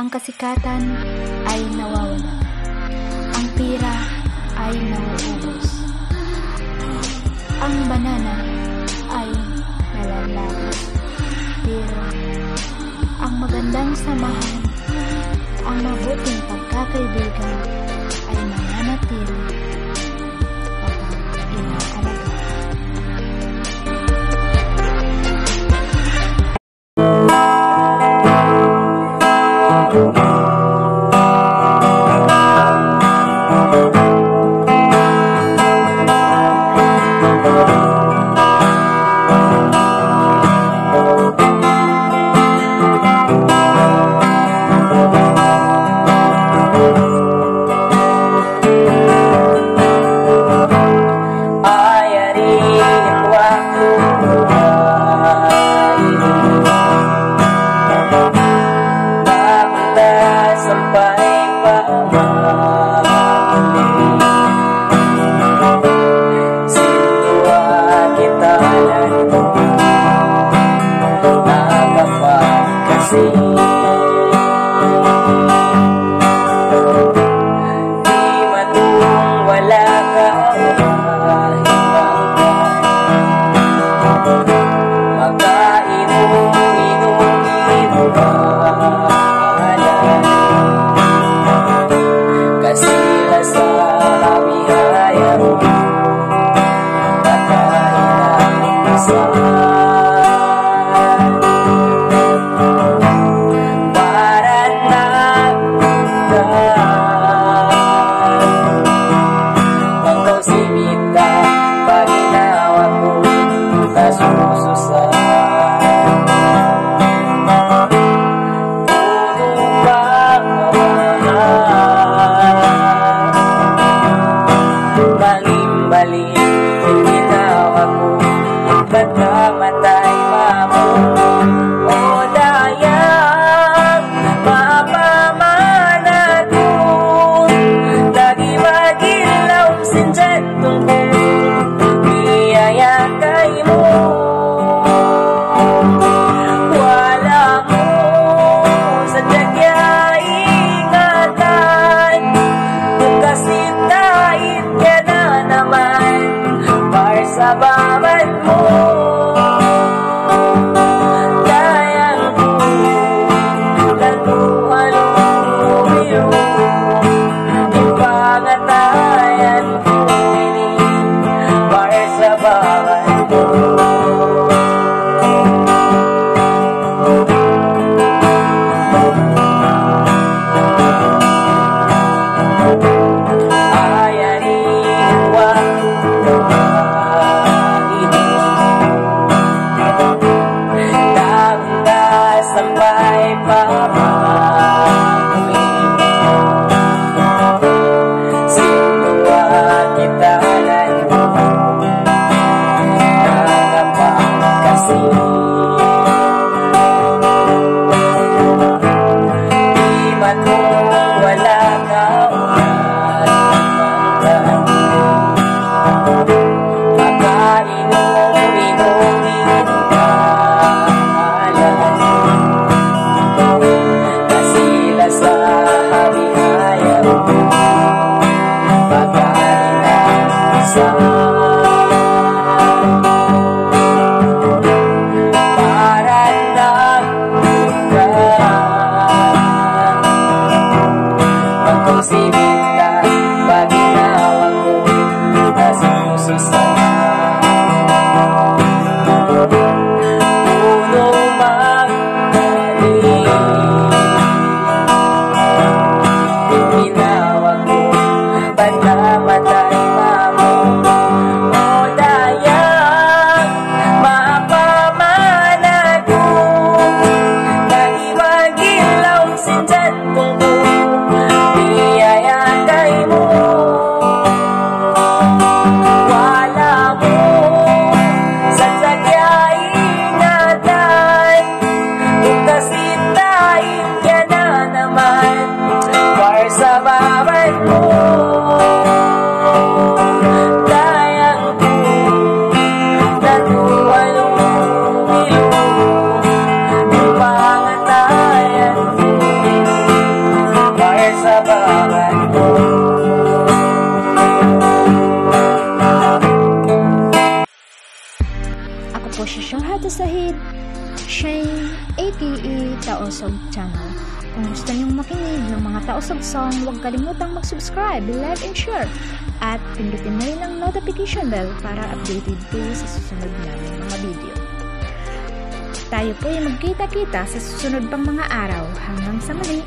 Ang kasikatan ay nawawala. Ang pira ay nauubos. Ang banana ay nalalagos. Pero ang magandang samahan, ang mabuting pagkakaibigan ay mananatili kapag inaalagaan. Ako po si Shahata Sahid, Shane, aka Taosog Channel. Kung gusto niyong makinig ng mga Taosog song, huwag kalimutang mag-subscribe, like, and share. At pindutin na rin ang notification bell para updated kayo sa susunod namin mga video. Tayo po ay magkita-kita sa susunod pang mga araw. Hanggang sa muli!